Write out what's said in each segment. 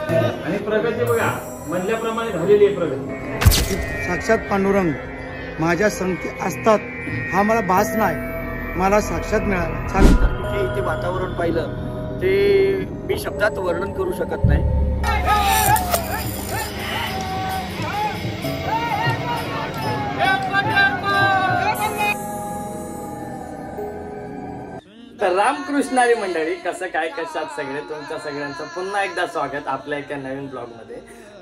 आणि प्रगती बघा म्हणल्याप्रमाणे झालेली आहे प्रगती। साक्षात पांडुरंग माझ्या संगती असतात हा मला भास नाही, मला साक्षात मिळाला। छान इथे वातावरण पाहिलं ते मी शब्दात वर्णन करू शकत नाही। तर रामकृष्णारी मंडळी, कसं काय कशात सगळे, तुमच्या सगळ्यांचं पुन्हा एकदा स्वागत आपल्या एका नवीन ब्लॉग मध्ये।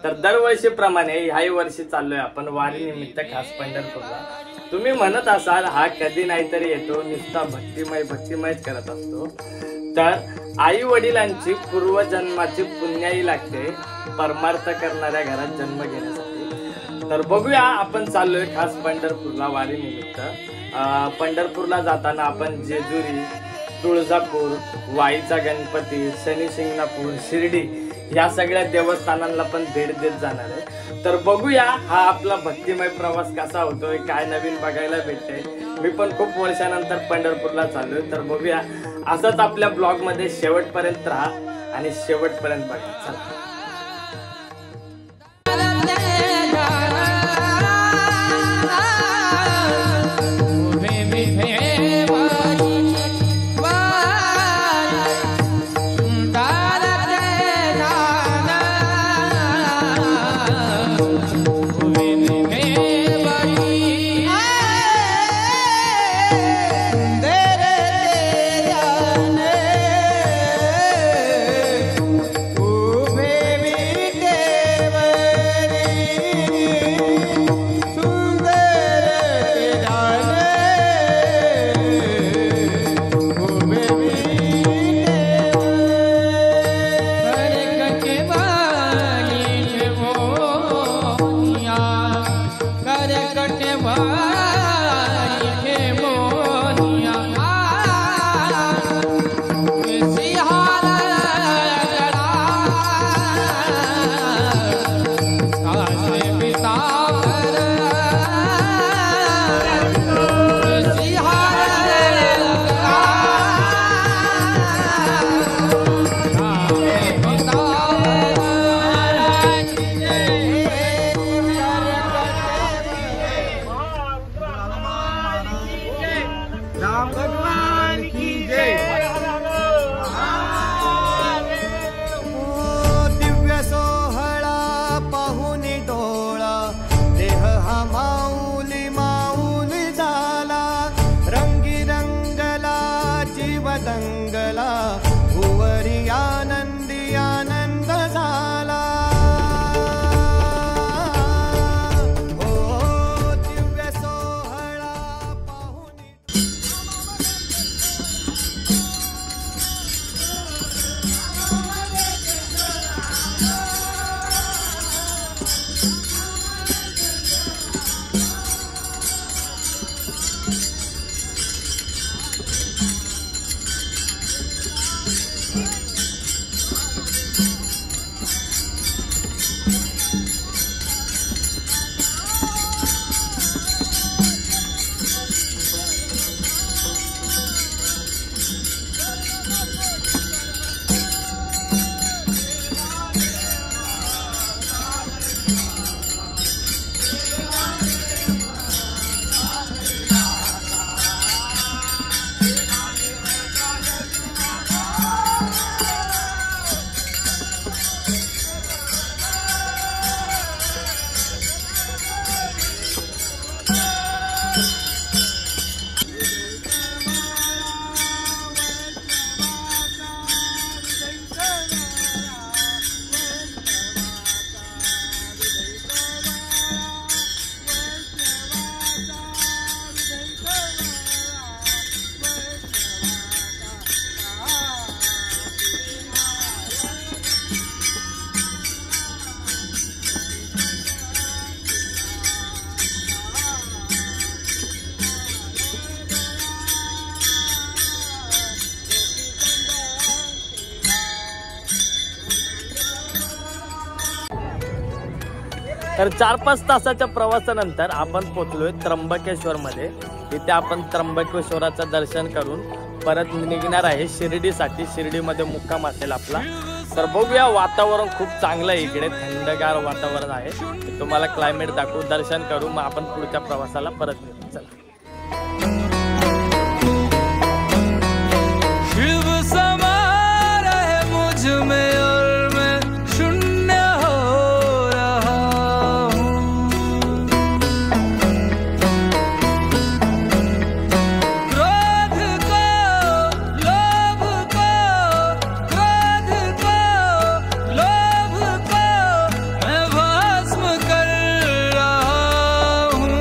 तर दरवर्षीप्रमाणे ह्याही वर्षी चाललोय आपण वारी निमित्त खास पंढरपूरला। तुम्ही म्हणत असाल हा कधी नाहीतरी येतो, नुसता भक्तिमयच करत असतो। तर आई वडिलांची पूर्वजन्माची पुण्याई लागते परमार्थ करणाऱ्या घरात जन्म घेण्यासाठी। तर बघूया आपण चाललोय खास पंढरपूरला वारी निमित्त। पंढरपूरला जाताना आपण जेजुरी, तुळजापूर, वाईचा गणपती, शनी शिंगणापूर, शिर्डी या सगळ्या देवस्थानांना पण भेट देत जाणार आहे। तर बघूया हा आपला भक्तिमय प्रवास कसा होतोय, काय नवीन बघायला भेटतंय। मी पण खूप वर्षानंतर पंढरपूरला चाललोय। तर बघूया, असंच आपल्या ब्लॉग मध्ये शेवटपर्यंत राहा आणि शेवटपर्यंत बघा। चला तर 4-5 तासाच्या प्रवासानंतर आपण पोहोचलोय त्र्यंबकेश्वर मध्ये। तिथे आपण त्र्यंबकेश्वराचं दर्शन करून परत निघणार आहे शिर्डीसाठी। शिर्डीमध्ये मुक्काम असेल आपला। तर बघूया, वातावरण खूप चांगलं आहे इकडे, थंडगार वातावरण आहे. तुम्हाला क्लायमेट दाखवू, दर्शन करू, मग आपण पुढच्या प्रवासाला परत येऊ. चला. शिव समा रहे मुझ में और मैं शून्य हो रहा हूँ. क्रोध को लोभ को, क्रोध को लोभ को मैं भस्म कर रहा हूँ.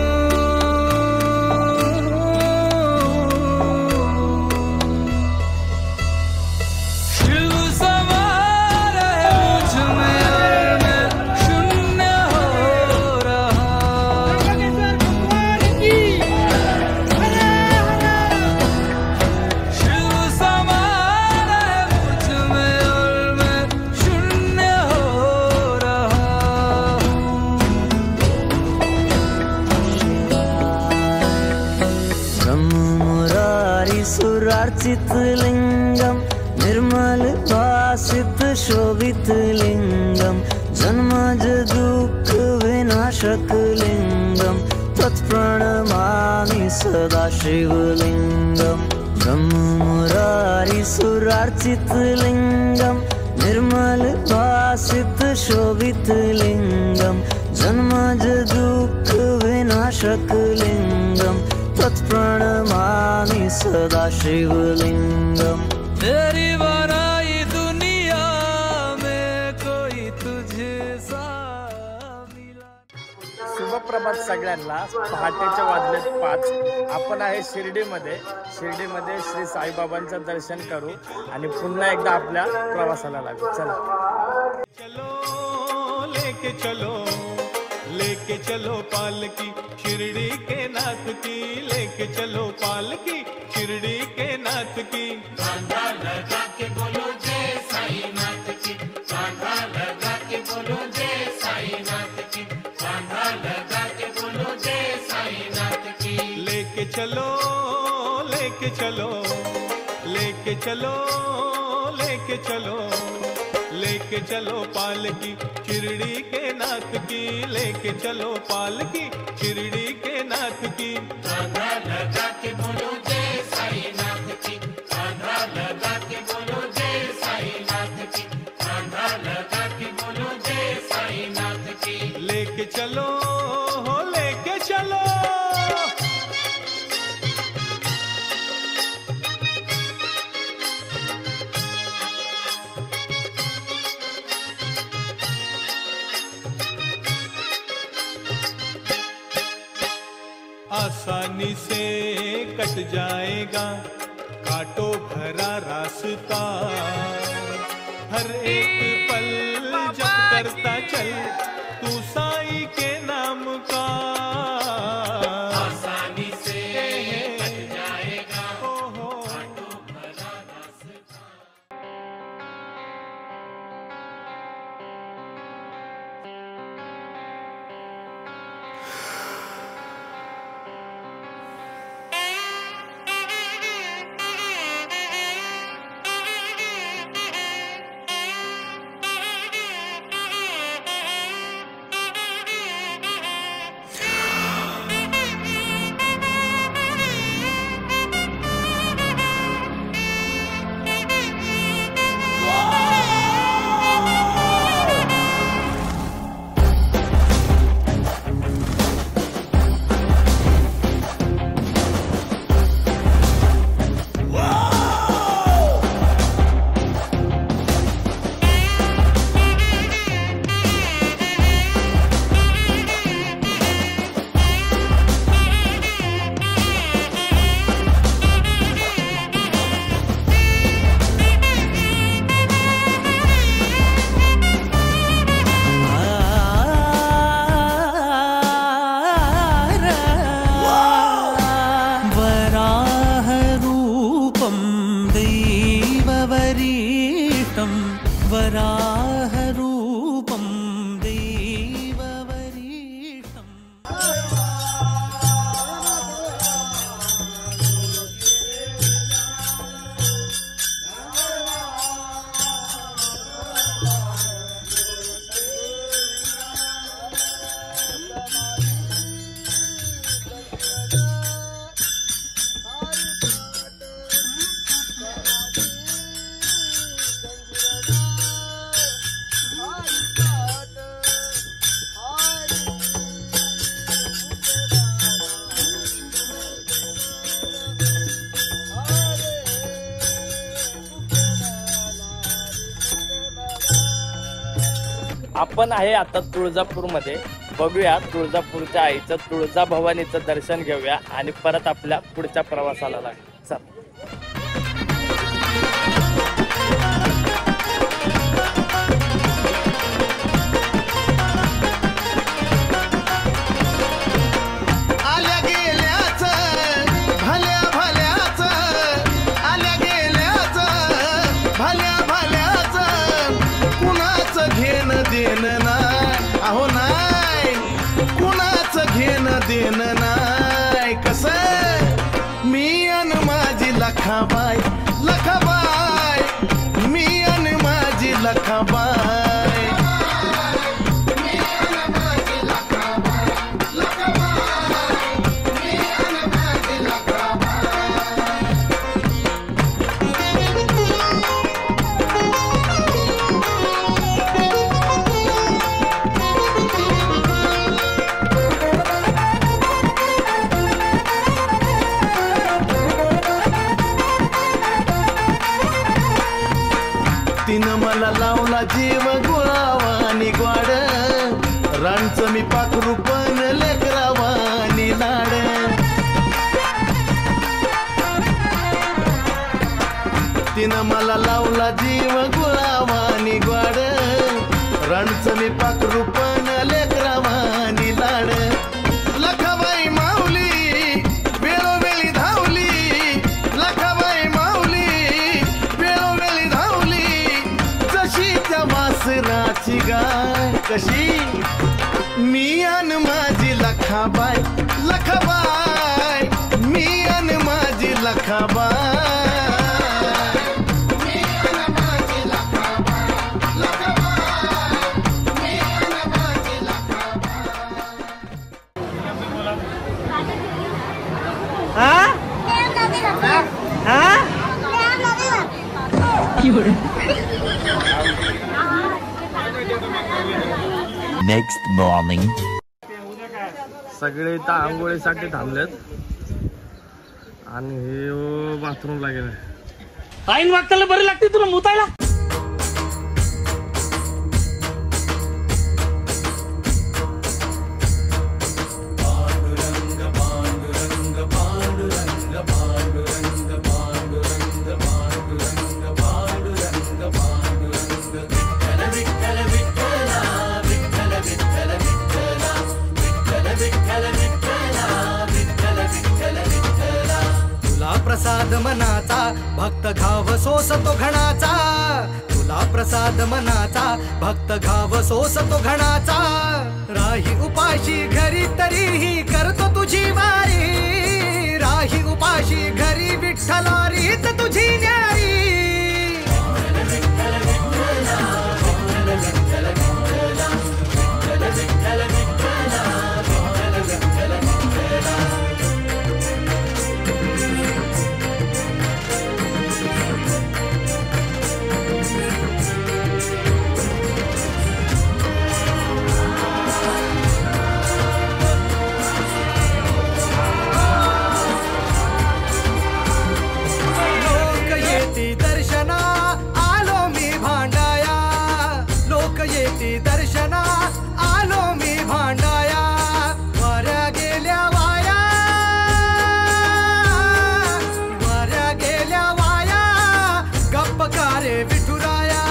शिव समा रहे मुझ में और मैं शून्य हो रहा हूँ. शिव समा रहे मुझ में और मैं शून्य हो रहा हूँ. ब्रह्म मुरारी सुरार्चित लिंगम निर्मल भासित शोभित लिंगम जन्मज दुःख विनाशक लिंगम तत्प्रणमामि सदा शिवलिंगम. ब्रह्म मुरारी सुरार्चित लिंगम निर्मल भासित शोभित लिंगम जन्मज दुःख विनाशक लिंगम तत्प्रणमामि सदा शिवलिंगम. तेरी बनाई दुनिया में कोई तुझे सा मिला. शुभप्रभात सगळ्यांना. पहाटेच्या वाजलेत 5. आपण आहे शिर्डीमध्ये. शिर्डीमध्ये श्री साईबाबांचं दर्शन करू आणि पुन्हा एकदा आपल्या प्रवासाला लागू. चला. चलो लेके चलो पालकी शिरडी के नाथ की. लेके चलो पालकी शिरडी के नाथ की. बांधा लगा के बोलो जय साई नाथ की. बांधा लगा के बोलो जय साई नाथ की. बांधा लगा के बोलो जय साई नाथ की. लेके चलो लेके चलो लेके चलो लेके चलो लेके चलो पालकी शिरडी के नाथ की. लेके चलो पालकी शिरडी के नाथ की. बांधा लगा के बोलो जय साई नाथ की. बांधा लगा के बोलो जय साई नाथ की. बांधा लगा के बोलो जय साई नाथ की. लेके चलो हो लेके चलो. आसानी से कट जाएगा कांटों भरा रास्ता. हर एक पल जप करता चल तू साई के नाम का. आसानी से कट जाएगा कांटों भरा रास्ता. वराहरूपं दैववरीष्टम्। आपण आहे आता तुळजापूरमध्ये. बघूया तुळजापूरच्या आईचं तुळजाभवानीचं दर्शन घेऊया आणि परत आपल्या पुढच्या प्रवासाला लागू. चल. देणं नाही कसं मी अन माझी लखाबाई लखाबाई मी अन माझी लखाबाई तिनं मला लावला जीव गुळावानी ग्वाड राणचं मी पाखरू पण लेकरावानी लाड तिनं मला लावला जीव गुळावानी ग्वाड राणचं मी पाखरू पण लेकरावानी लाड लखाबाई माऊली वेळोवेळी धावली लखाबाई माऊली वेळोवेळी धावली जशी त्या वासराची गाय कशी मी अन माझी लखाबाई लखाबाई मी अन माझी लखाबाई Next morning. सगळे इथं आंघोळीसाठी थांबलेत आणि हे बाथरूमला गेले. आईन वागताला बरी लागते तुला मुतायला. प्रसाद मनाचा भक्त घाव सोसतो घणाचा तुला प्रसाद मनाचा भक्त घाव सोसतो घणाचा राही उपाशी घरी तरीही करतो तुझी वारी राही उपाशी घरी विठ्ठला रीत तुझी न्यारी दर्शना आलो मी भांडाया वाऱ्या गेल्या वाया गप्प कारे विठुराया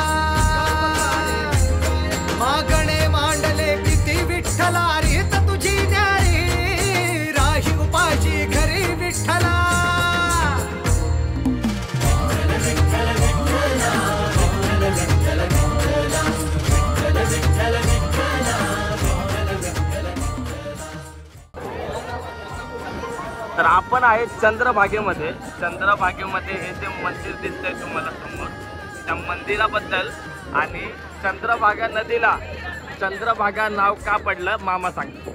मागणे मांडले किती विठ्ठला रीत तुझी न्यारी राही उपाशी घरी विठ्ठला तर आपण आहे चंद्रभागेमध्ये. चंद्रभागेमध्ये हे जे मंदिर दिसतंय तुम्हाला समोर त्या मंदिराबद्दल आणि चंद्रभागा नदीला चंद्रभागा नाव का पडलं मामा सांगतो.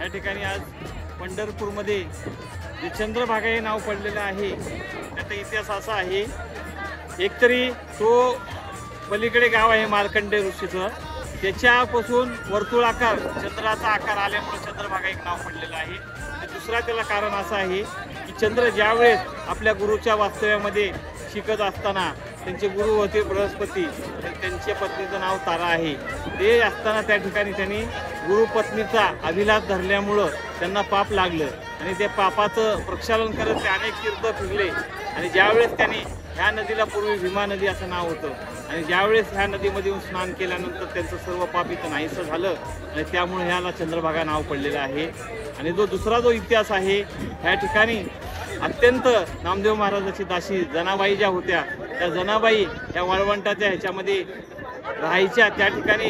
या ठिकाणी आज पंढरपूरमध्ये जे चंद्रभागा हे नाव पडलेलं आहे त्याचा इतिहास असा आहे. एकतरी तो पलीकडे गाव आहे मार्कंडे ऋषीचं त्याच्यापासून वर्तुळाकार चंद्राचा आकार आल्यामुळे चंद्रभागा एक नाव पडलेलं आहे. आणि दुसरा त्याला कारण असं आहे की चंद्र ज्यावेळेस आपल्या गुरुच्या वास्तव्यामध्ये शिकत असताना त्यांचे गुरु होते बृहस्पती, त्यांच्या पत्नीचं नाव तारा आहे. ते असताना त्या ठिकाणी त्यांनी गुरुपत्नीचा अभिलाष धरल्यामुळं त्यांना पाप लागलं आणि त्या पापाचं प्रक्षालन करत ते अनेक तीर्थ फिरले. आणि ज्यावेळेस त्यांनी ह्या नदीला पूर्वी भीमा नदी असं नाव होतं आणि ज्यावेळेस ह्या नदीमध्ये येऊन स्नान केल्यानंतर त्यांचं सर्व पाप इथं नाहीसं झालं आणि त्यामुळे ह्याला चंद्रभागा नाव पडलेलं आहे. आणि दुसरा जो इतिहास आहे, ह्या ठिकाणी अत्यंत नामदेव महाराजाची दासी जनाबाई ज्या होत्या, त्या जनाबाई ह्या वाळवंटाच्या ह्याच्यामध्ये राहायच्या. त्या ठिकाणी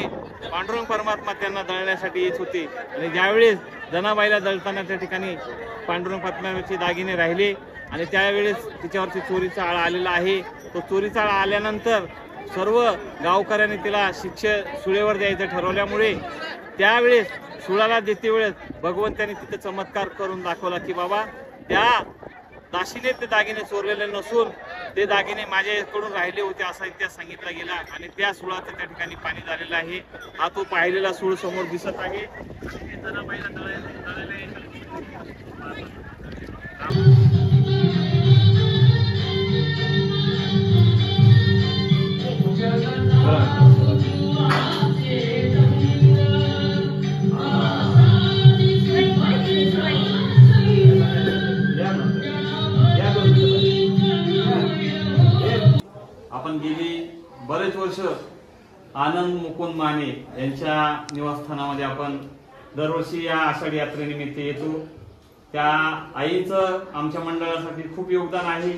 पांडुरंग परमात्मा त्यांना दळण्यासाठी येत होते आणि ज्यावेळेस जनाबाईला दळताना त्या ठिकाणी पांडुरंग परमात्म्याचे दागिने राहिले आणि त्यावेळेस तिच्यावरती चोरीचा आळा आलेला आहे. तो चोरीचा आळा आल्यानंतर सर्व गावकऱ्यांनी तिला शिक्षा सुळेवर द्यायचं ठरवल्यामुळे त्यावेळेस सुळाला देते वेळेस भगवंतांनी तिथे चमत्कार करून दाखवला की बाबा त्या दासीने ते दागिने चोरलेले नसून ते दागिने माझ्याकडून राहिले होते असा इतिहास सांगितला गेला आणि त्या सुळाचं त्या ठिकाणी पाणी झालेलं आहे. हा तो पाहिलेला सूळ समोर दिसत आहे. आपण गेली बरेच वर्ष आनंद मुकुंद माने यांच्या निवासस्थानामध्ये आपण दरवर्षी या आषाढी यात्रेनिमित्त येतो. त्या आईचं आमच्या मंडळासाठी खूप योगदान आहे.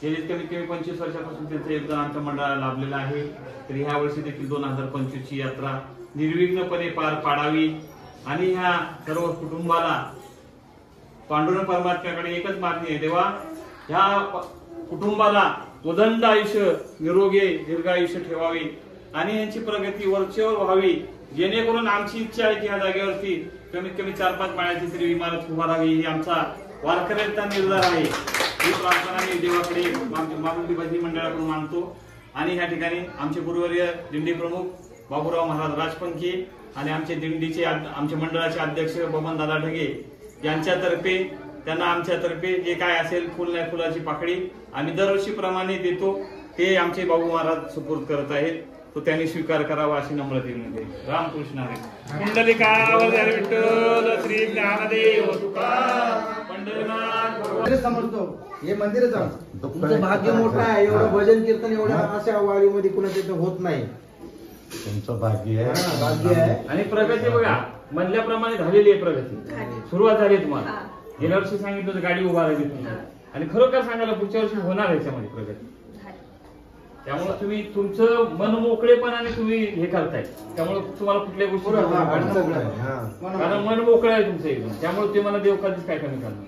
गेली कमीत कमी 25 वर्षापासून त्यांचं योगदान आमच्या मंडळाला लाभलेलं आहे. तर ह्या वर्षी देखील 2025 ची यात्रा निर्विघ्नपणे पार पाडावी आणि ह्या सर्व कुटुंबाला पांडुरंग परमात्म्याकडे एकच मागणी आहे, देवा ह्या कुटुंबाला उदंड आयुष्य, निरोगी दीर्घायुष्य ठेवावे आणि यांची प्रगती वरचेवर व्हावी, जेणेकरून आमची इच्छा आहे की ह्या जागेवरती कमीत कमी 4-5 माळ्याची तरी इमारत उभारावी. ही आमचा वारकऱ्यांचा निर्धार आहे. ही प्रार्थना मी देवाकडे मागुंडी भजनी मंडळाकडून मानतो. आणि ह्या ठिकाणी आमचे गुरुवर्य दिंडी प्रमुख बाबूराव महाराज राजपंखी आणि आमचे दिंडीचे आमच्या मंडळाचे अध्यक्ष बबन दादा ढगे यांच्यातर्फे त्यांना आमच्यातर्फे जे काय असेल फुल नाही फुलाची पाकळी आम्ही दरवर्षीप्रमाणे देतो ते आमचे बाबू महाराज सुपूर्द करत आहेत. तो त्यांनी स्वीकार करावा अशी नम्रतेमध्ये. रामकृष्ण हरी. कुंडलिकावरती विठ्ठल श्री ज्ञानदेव तुकाराम पंढरीनाथ समजतो हे मंदिरच आहे. तुमचं भाग्य मोठं आहे. एवढं भजन कीर्तन एवढ्या अशा वाडीमध्ये कुणाच्या होत नाही. तुमचं भाग्य आहे. भाग्य आहे. आणि प्रगती बघा म्हणल्याप्रमाणे झालेली आहे. प्रगती सुरुवात झाली तुम्हाला. गेल्या वर्षी सांगितलं होतं गाडी उभारायची तुम्हाला आणि खरोखर सांगायला पुढच्या वर्षी होणार आहे याच्यामध्ये प्रगती. त्यामुळे तुम्ही तुमचं मन मोकळेपणाने तुम्ही हे करताय. त्यामुळे तुम्हाला कुठल्या गोष्टी कारण मन मोकळं आहे तुमचं एकदम. त्यामुळे ते मला देव कधीच काय कमी करणार.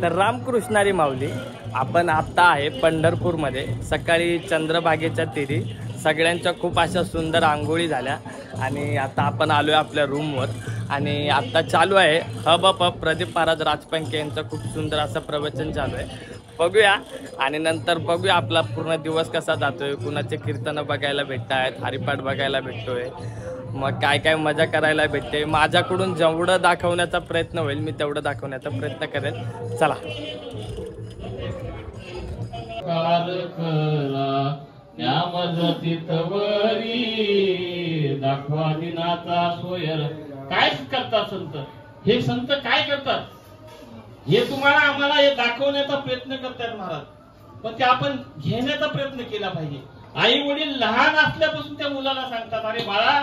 तर रामकृष्णारी माऊली आपण आता आहे पंढरपूरमध्ये. सकाळी चंद्रभागेच्या तीरी सगळ्यांच्या खूप अशा सुंदर आंघोळी झाल्या आणि आता आपण आलो आहे आपल्या रूमवर आणि आता चालू आहे हब प्रदीप महाराज राजपंखे यांचं खूप सुंदर असं प्रवचन चालू आहे. बघूया आणि नंतर बघूया आपला पूर्ण दिवस कसा जातोय. कुणाचे कीर्तनं बघायला भेटत आहेत, हरिपाठ बघायला भेटतोय, मग काय काय मजा करायला भेटते. माझ्याकडून जेवढं दाखवण्याचा प्रयत्न होईल मी तेवढं दाखवण्याचा प्रयत्न करेन. चला. या मदतीत वरी दाखवा दिनाचा सोयर. काय करतात संत? हे संत काय करतात हे तुम्हाला आम्हाला हे दाखवण्याचा प्रयत्न करतात महाराज. पण ते आपण घेण्याचा प्रयत्न केला पाहिजे. आई वडील लहान असल्यापासून त्या मुलाला सांगतात अरे बाळा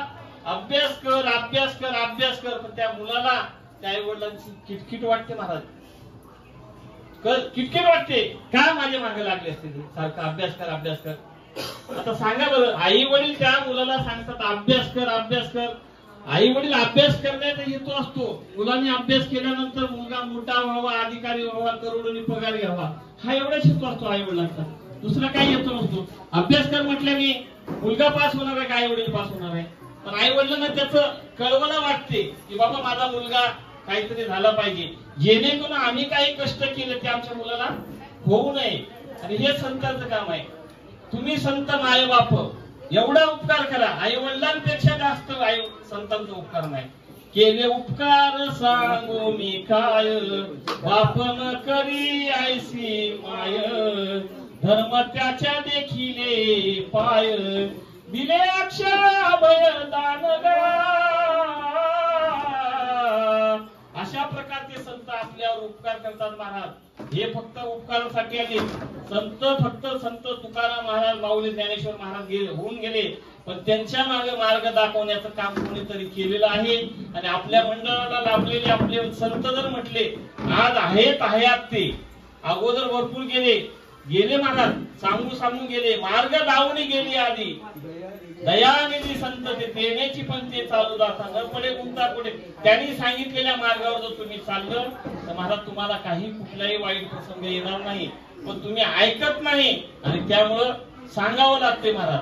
अभ्यास कर अभ्यास कर अभ्यास कर. पण त्या मुलाला त्या आई वडिलांची किटकिट वाटते महाराज. किटकिट वाटते का माझे मागे लागले असते सारखा अभ्यास कर अभ्यास कर. आता सांगा बरं आई वडील त्या मुलाला सांगतात अभ्यास कर अभ्यास कर. आई वडील अभ्यास करण्याचा हेतू असतो मुलांनी अभ्यास केल्यानंतर मुलगा मोठा व्हावा, अधिकारी व्हावा, करोडोनी पगार घ्यावा, हा एवढाच हेतू असतो आई वडिलांचा. दुसरा काही हेतू नसतो. अभ्यास कर म्हटल्याने मुलगा पास होणार आहे का आई वडील पास होणार आहे. पण आई वडिलांना त्याचं कळवणं वाटते की बाबा माझा मुलगा काहीतरी झाला पाहिजे जेणेकरून आम्ही काही कष्ट केले ते आमच्या मुलाला होऊ नये. आणि हे संतांचं काम आहे. तुम्ही संत माय बाप एवढा उपकार करा. आई वडिलांपेक्षा जास्त आई संतांचा उपकार नाही. केले उपकार सांगू मी काय बाप न करी आयसी माय. धर्म त्याच्या देखिले पाय दिले अक्षर अभयदान गा. अशा प्रकारचे संत आपल्यावर उपकार करतात महाराज. हे फक्त उपकारासाठी आले फक्त संत तुकाराम महाराज, माऊली ज्ञानेश्वर महाराज होऊन गेले, पण त्यांच्या मागे मार्ग दाखवण्याचं काम कोणीतरी केलेलं आहे. आणि आपल्या मंडळाला लाभलेले आपले संत जर म्हटले आज आहेत हयात, ते अगोदर भरपूर गेले महाराज, सांगू गेले, मार्ग दावून गेली आधी. दयानिधी संत ते देण्याची पण ते चालू जाता न पडे गुंता पुढे. त्यांनी सांगितलेल्या मार्गावर जर तुम्ही चाललं तर महाराज तुम्हाला काही कुठलाही वाईट प्रसंग येणार नाही. पण तुम्ही ऐकत नाही आणि त्यामुळं सांगावं लागते महाराज.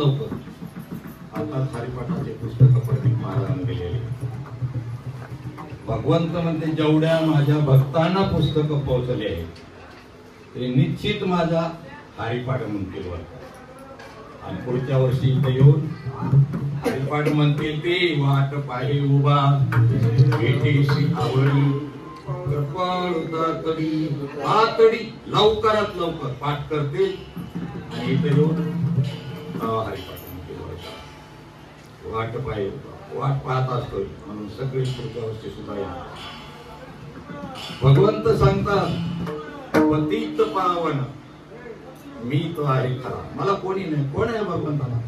लवकर आता हरिपाठाचे पुस्तक प्रदीप महाराजांना दिलेले. भगवंत म्हणते जेवढ्या माझ्या भक्तांना पुस्तकं पोहोचले आहे ते निश्चित माझा हरिपाठ म्हणतील वर. आणि पुढच्या वर्षी इथे येऊन हरिपाठ म्हणतील ते वाट पाहे उभा भेटीशी आवडी कडी आतडी लवकरात लवकर पाठ करते आणि इथे येऊन हरिपाठ वाट पाहे वाट पाहत असतो म्हणून सगळी पुढच्या वर्षी सुद्धा येणार. भगवंत सांगतात पतित पावन मी तो आहे खरा. मला कोणी नाही. कोण आहे भगवंताला?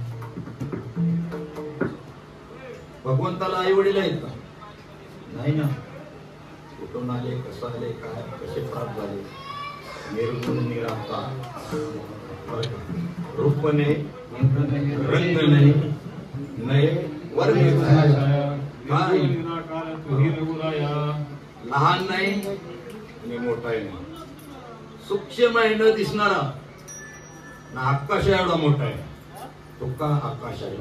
भगवंताला आई वडील आहेत का? नाही ना. कुठून आले, कसं आले, काय कसे प्राप्त झाले? निर्गुण निराकार, रूप नाही, रंग नाही, नये वर्ग नाही, लहान नाही आणि मोठाही नाही, सूक्ष्म आहे न दिसणारा ना आकाश एवढा मोठा आहे तो का आकाश आहे.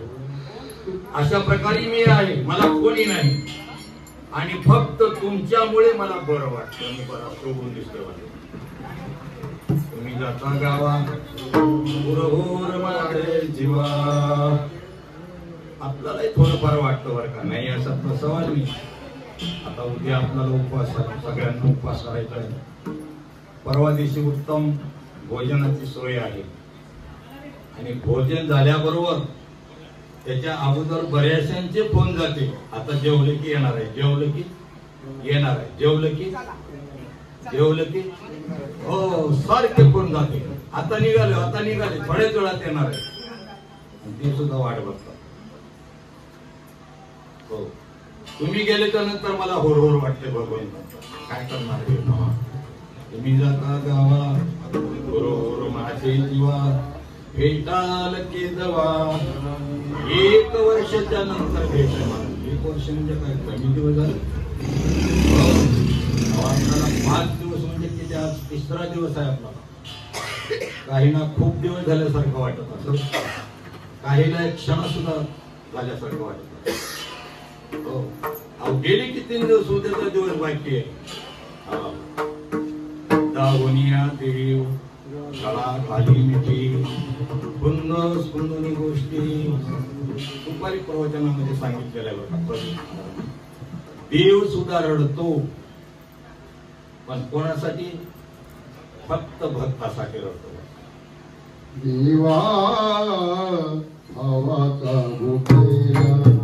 अशा प्रकारे मी आहे. मला कोणी नाही आणि फक्त तुमच्यामुळे मला बरं वाटतं आणि बरं शोभून दिसतं. तुम्ही जाता गावा पुरहोर मारे जीवा आपल्यालाही थोडंफार वाटतं बरं का. नाही असं सवाल नाही. आता उद्या आपल्याला उपवास सगळ्यांना उपवास करायचा आहे. परवा दिवशी उत्तम भोजनाची सोय आहे आणि भोजन झाल्याबरोबर त्याच्या अगोदर बऱ्याचशांचे फोन जाते. आता जेवलं की येणार आहे, जेवलं की येणार आहे, जेवलं की जेवलं की हो सारखे फोन जाते. आता निघाले, आता निघाले, थोड्याच वेळात येणार आहे. ते सुद्धा वाट बघतात. हो तुम्ही गेल्याच्या नंतर मला होरहोर वाटते. भगवंत काय करणार? तुम्ही जाता गावा होरहोर माझे जीवा भेटाल के जवा. 1 वर्षाच्या नंतर भेट. 1 वर्ष म्हणजे काय कमी दिवस झाले? 5 दिवस म्हणजे किती? आज 3रा दिवस आहे आपला. काहींना खूप दिवस झाल्यासारखं वाटत असं, काहीला एक क्षण सुद्धा झाल्यासारखं वाटत. हो अहो गेले की 3 दिवस, उद्याचा दिवस बाकी आहे. दावनिया देव कळा खाली मिठी पुन्हा स्पुंदनी गोष्टी दुपारी प्रवचनामध्ये सांगितलेल्या बघा. देव सुद्धा रडतो पण कोणासाठी? फक्त भक्तासाठी रडतो. देवा भावाचा गोठेला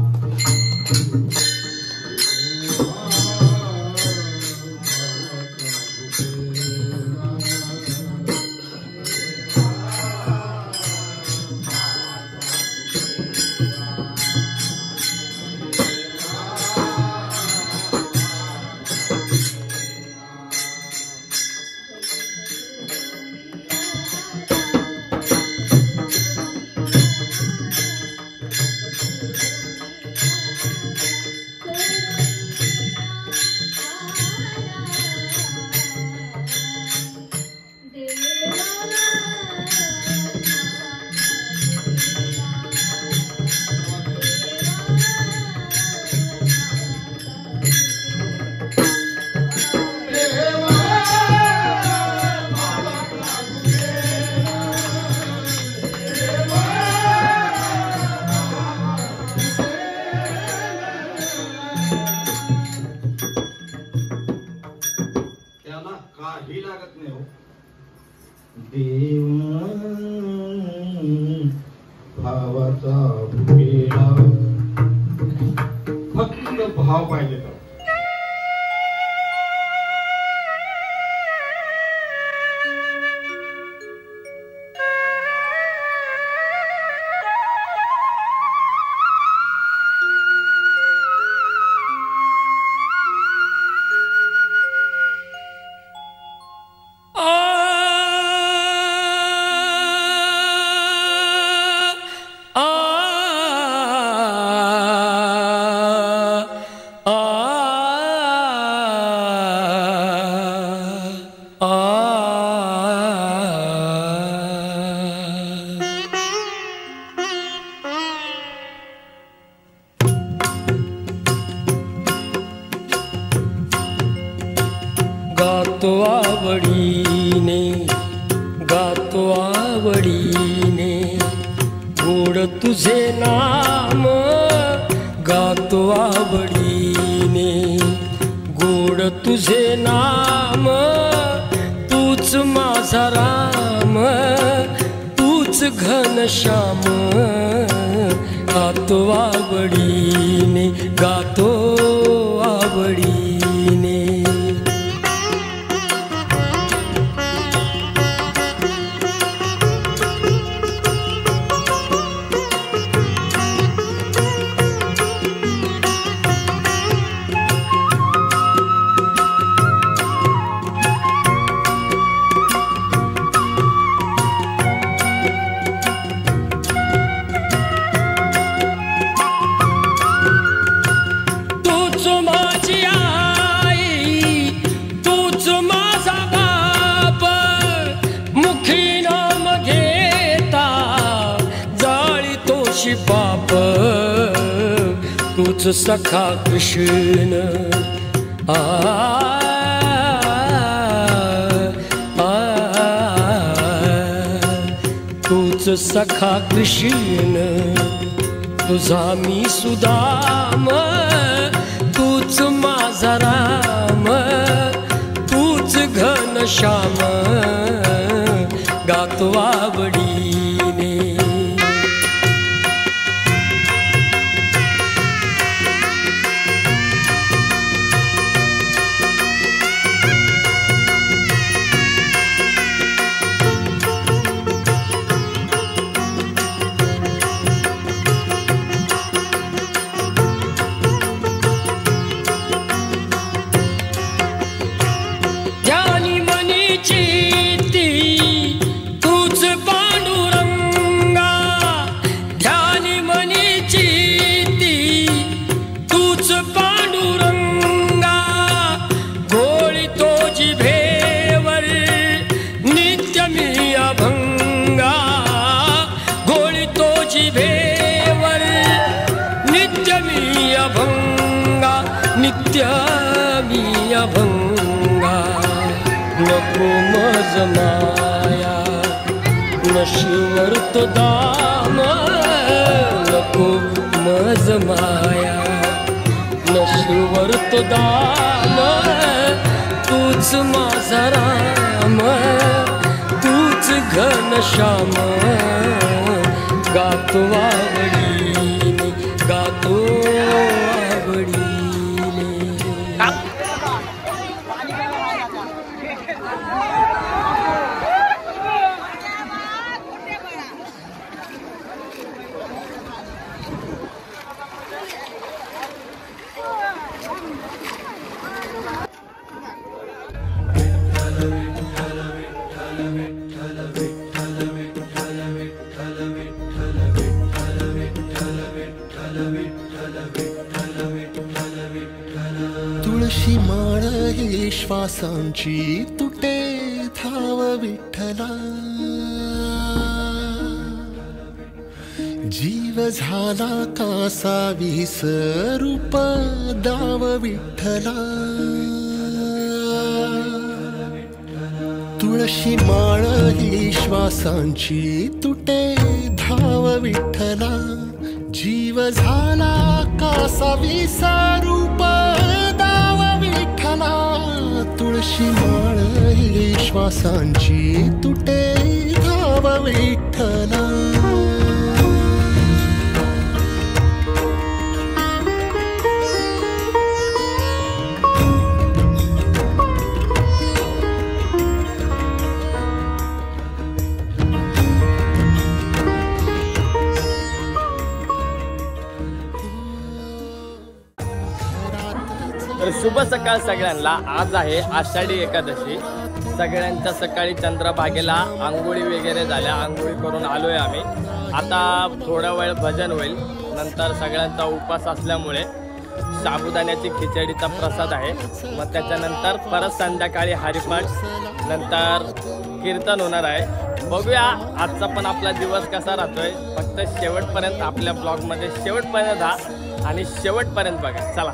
काही लागत नाही. हो देवा भावाचा भुकेला फक्त भाव पाहिजे. तर आ गातो आवडीने, गातो आवडीने, गोड तुझे नाम, गातो आवडीने, गोड तुझे नाम, तूच माझा राम, तूच घनश्याम, गातो आवडीने, गातो आवडीने. पाप तूच सखा कृष्ण, तूच सखा कृष्ण, तुझा मी सुदाम, तूच माझा राम, तूच घनश्याम, गातो आवडीने. नित्य मी अभंगा, नको मज माया, नशीवर तो दाम, नको मज माया, नशीवर तो दाम, तूच माझा राम, तूच घनश्याम, गातो आवडीने, गातो आवडीने. तुळशी माळ ही श्वासांची तुटे धाव विठ्ठला, जीव झाला कासा विसरूप दाव विठ्ठला. तुळशी माळ ही श्वासांची तुटे धाव विठ्ठला, जीव झाला कासा विसरूप दाव विठ्ठला. तुळशी माळ ही श्वासांची तुटे धाव विठ्ठला. तर शुभ सकाळ सगळ्यांना. आज आहे आषाढी एकादशी. सगळ्यांच्या सकाळी चंद्रभागेला आंघोळी वगैरे झाल्या, आंघोळी करून आलोय आम्ही. आता थोडा वेळ भजन होईल, नंतर सगळ्यांचा उपवास असल्यामुळे साबुदाण्याची खिचडीचा प्रसाद आहे. मग त्याच्यानंतर परत संध्याकाळी हरिपाठ, नंतर कीर्तन होणार आहे. बघूया आजचा पण आपला दिवस कसा राहतोय. फक्त शेवटपर्यंत आपल्या ब्लॉगमध्ये शेवटपर्यंत राहा आणि शेवटपर्यंत बघा. चला.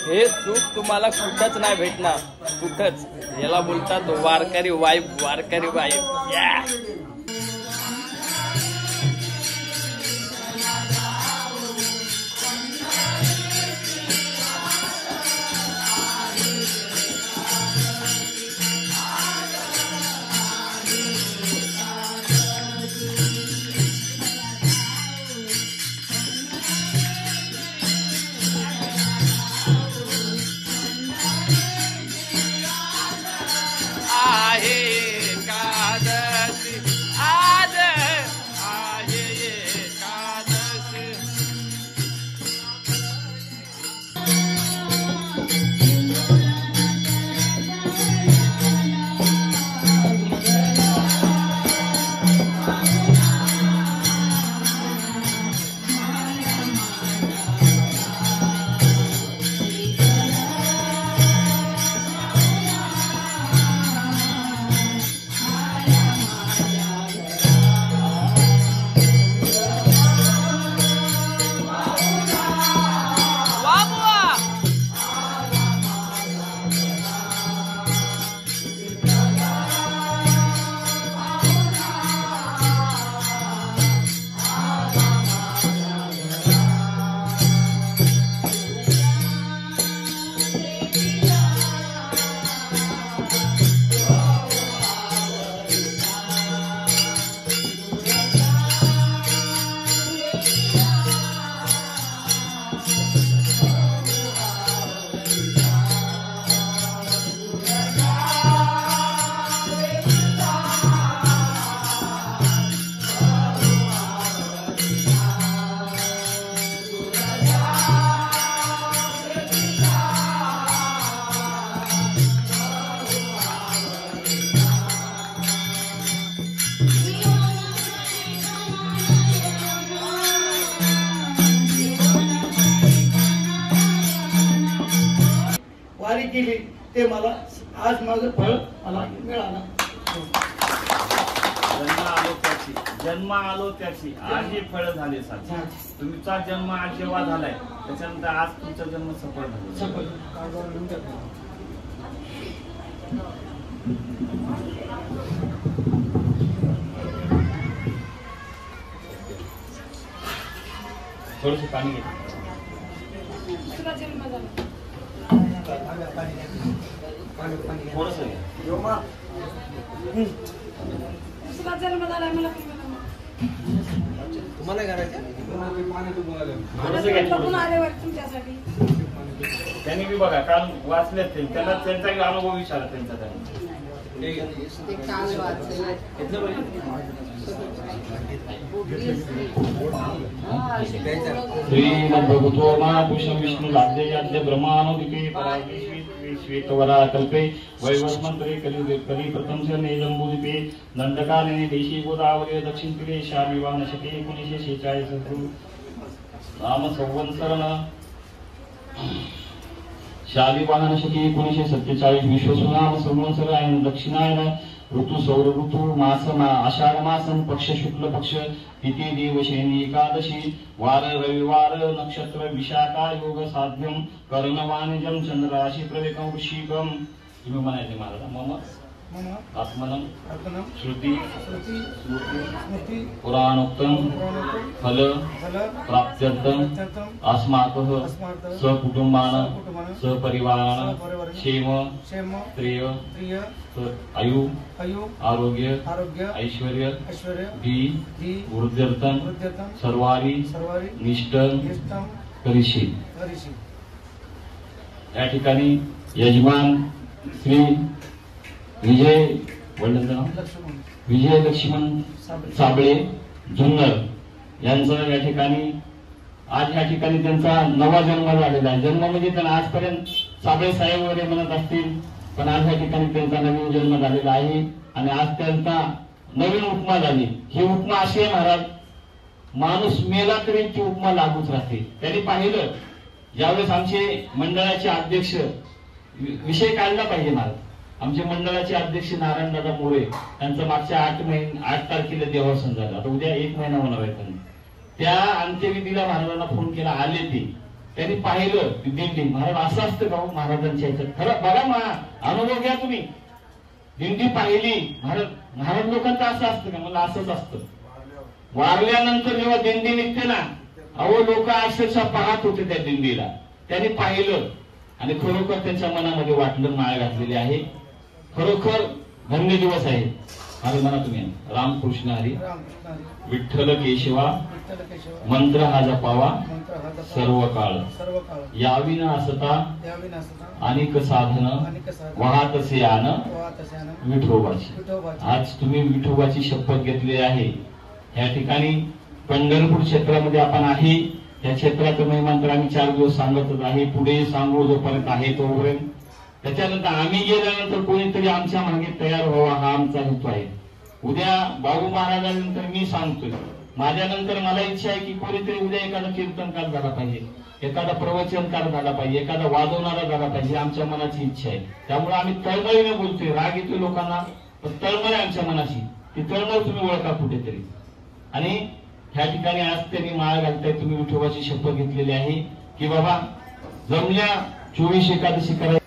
हे सुख तुम्हाला कुठंच नाही भेटणार, कुठंच. याला बोलतात वारकरी वाईब, वारकरी वाईब. या केली ते मला आज माझं फळ मला मिळालं. जन्म आलो त्याची आज हे फळ झाले साहेब. तुमचा जन्म आज जेव्हा झालाय त्याच्यानंतर आज तुमचा जन्म सफळ झाला. थोडस पाणी घे. थोडस तुम्हाला करायचं त्यांनी बी बघा काल वाचले त्यांना त्यांचा अनुभव विचारा त्यांचा श्रीमद्भगवतो महापुरुषं विष्णुराद्य ब्रह्मानुदिके श्वेतवरा कल्पे वैवस्मंत्रे कली प्रथम शरणे जम्बूद्वीपे दंडकानने देशी गोदावरी दक्षिण तीरे शालिवाहन शके 1946 राम संवत्सरण शालिवाहन शके 1947 विश्वसुनाम संवत्सर आहे दक्षिणायन ऋतू सौर ऋतू मास आषाढ मासन पक्ष शुक्ल पक्ष तिथी देवशयनी एकादशी वार रविवार नक्षत्र विशाखा योग साध्यम कर्ण वाणिजम चंद्र राशी प्रवेकम वृश्चिकम. तुम्ही म्हणायचे महाराज मम आत्मनम श्रुती स्मृती पुराणोक्तम फल प्राप्त्यर्थम अस्माकः सकुटुंबान सपरिवारान क्षेम श्रेय आयु आरोग्य ऐश्वर्य वृद्ध्यर्थम सर्वारी निष्ठ करिष्ये. या ठिकाणी यजमान श्री विजय लक्ष्मण साबळे जुन्नर यांचं या ठिकाणी आज या ठिकाणी त्यांचा नवा जन्म झालेला आहे. जन्म म्हणजे त्यांना आजपर्यंत साबळे साहेब वगैरे म्हणत असतील पण आज या ठिकाणी त्यांचा नवीन जन्म झालेला आहे आणि आज त्यांचा नवीन उपमा झाली. ही उपमा अशी आहे महाराज माणूस मेला तरी ती उपमा लागूच राहते. त्यांनी पाहिलं ज्यावेळेस आमचे मंडळाचे अध्यक्ष विषय काढला पाहिजे महाराज. आमचे मंडळाचे अध्यक्ष नारायणदादा मोरे यांचं मागच्या 8 तारखेला देहावसन झालं. आता उद्या 1 महिना होणार आहे. त्यांनी त्या अंत्यविधीला महाराजांना फोन केला आले ते त्यांनी पाहिलं दिंडी. महाराज असं असतं का महाराजांच्या ह्याच्यात खरं बघा अनुभव घ्या तुम्ही. दिंडी पाहिली महाराज लोकांचं असं असतं का मला असंच असतं. वारल्यानंतर जेव्हा दिंडी निघते ना अहो लोक अक्षरशः पाहत होते त्या दिंडीला. त्यांनी पाहिलं आणि खरोखर त्यांच्या मनामध्ये वाटलं माळ घातलेली आहे. खरोखर धन्य दिवस आहे. माझं म्हणा तुम्ही रामकृष्ण हरी विठ्ठल केशवा मंत्र हा जपावा सर्व काळ यावी न असता अनेक साधन वाहतसे आन विठोबाची. आज तुम्ही विठोबाची शपथ घेतली आहे. या ठिकाणी पंढरपूर क्षेत्रामध्ये आपण आहे. या क्षेत्राचं महिमांतर आम्ही 4 दिवस सांगतच आहे. पुढे सांगू जोपर्यंत आहे तोपर्यंत. त्याच्यानंतर आम्ही गेल्यानंतर कोणीतरी आमच्या मागे तयार व्हावा हा आमचा हेतू आहे. उद्या बाबू महाराजांनंतर मी सांगतोय. माझ्यानंतर मला इच्छा आहे की कोणीतरी उद्या एखादा कीर्तनकार झाला पाहिजे, एखादा प्रवचनकार झाला पाहिजे, एखादा वाजवणारा झाला पाहिजे. आमच्या मनाची इच्छा आहे. त्यामुळे आम्ही तळमळीने बोलतोय. राग येतोय लोकांना पण तळमळ आहे आमच्या मनाची. ती तळमळ तुम्ही ओळखा कुठेतरी. आणि ह्या ठिकाणी आज त्यांनी माळ घालताय. तुम्ही विठोबाची शपथ घेतलेली आहे की बाबा जमल्या 24 एकादशी करायची.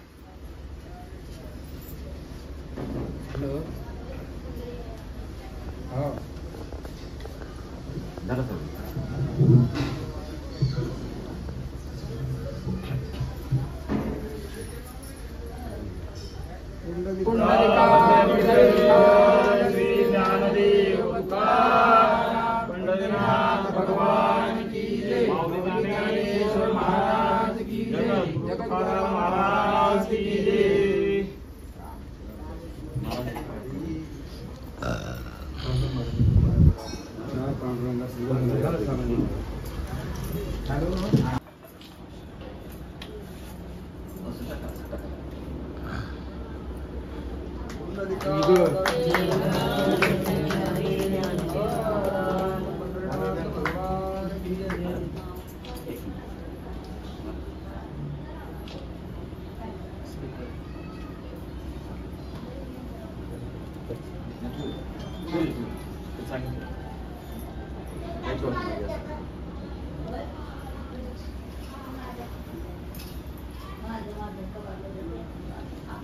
सांगितलं.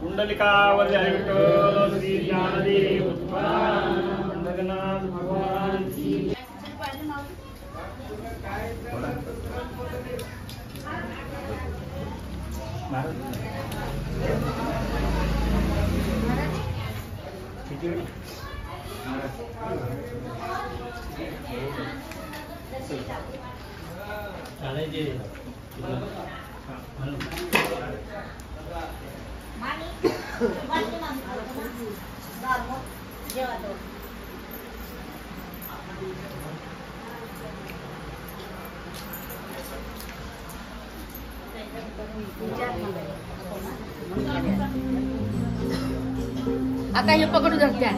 कुंडलिकावर जय विठ्ठल श्री ज्ञानदेव तुकाराम जगन्नाथ भगवान की आता हे पकडू धरत्या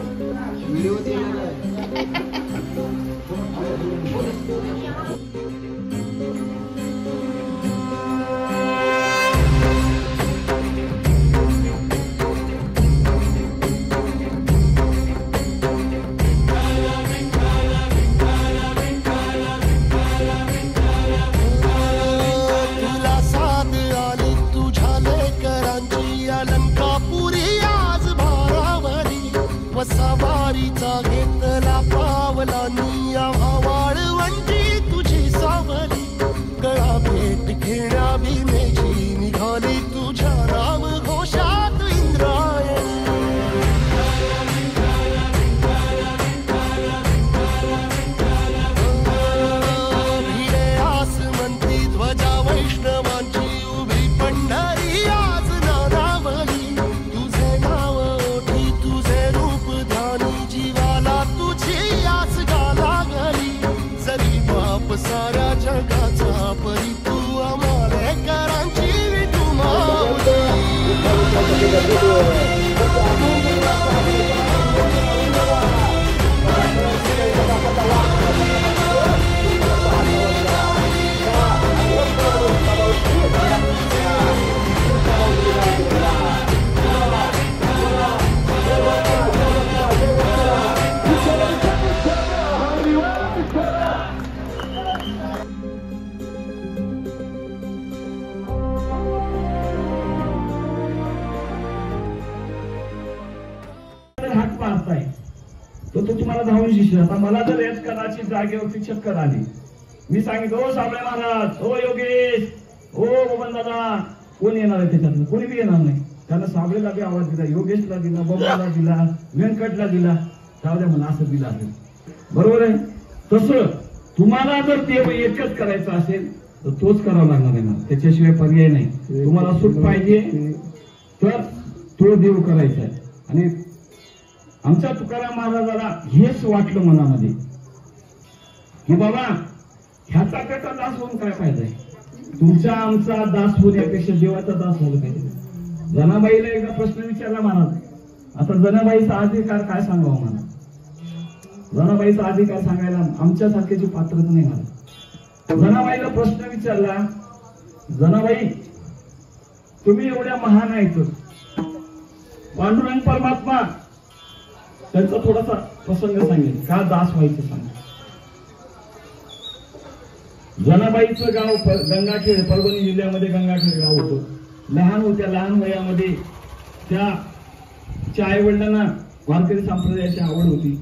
तुला साध आली तुझ्या लेकरांची अलंकापुरी आज भारावरी वसावारीचा घेतला पावलांनी वाळवंटी तुझी सावली गळा भेट घेण्या भीमेची निघाली तुझ्या राम घोषात इंद्रायणी भिडे आसमंती ध्वजा वैष्णवांची उभी पंढरी आज नारावली तुझे नाव ओठी तुझे रूप ध्यानी जीवाला तुझी आस गाला गली जरी बाप साऱ्या जगाचा परी तू आम्हाला करांची विठू माऊली हात मारताय तो तुम्हाला धावून शिकला. आता मला जर याच कदाचित जागेवरती चक्कर आली, मी सांगितलं ओ साबळे महाराज, ओ योगेश, ओ बबन दादा, कोण येणार आहे त्याच्यातलं? कोणी बी येणार नाही. त्यानं साबळेला बी आवाज दिला, योगेशला दिला, बबनला दिला, व्यंकटला दिला, जाऊ द्या म्हणा असं दिला असेल. बरोबर आहे. तसं तुम्हाला जर ते एकच करायचं असेल तर तोच करावा लागणार आहे मला, त्याच्याशिवाय पर्याय नाही. तुम्हाला सुख पाहिजे तर तो देव करायचा आहे. आणि आमच्या तुकाराम महाराजाला हेच वाटलं मनामध्ये की बाबा ह्याचा त्याचा दास होऊन काय फायदा आहे, तुमचा आमचा दास होण्यापेक्षा देवाचा दास झाला पाहिजे. जनाबाईला एकदा प्रश्न विचारला महाराज. आता जनाबाईचा अधिकार काय सांगावा मला? जनाबाईचा अधिकार सांगायला आमच्यासारख्याची पात्रच नाही मला. जनाबाईला प्रश्न विचारला, जनाबाई तुम्ही एवढ्या महान आहेत, पांडुरंग परमात्मा त्यांचा थोडासा प्रसंग सांगेल का दास व्हायचं सांग. जनाबाईचं गाव गंगाखेड, परभणी जिल्ह्यामध्ये गंगाखेड गाव होतं. लहान होत्या, लहान वयामध्ये त्या आई वडिलांना वारकरी संप्रदायाची आवड होती.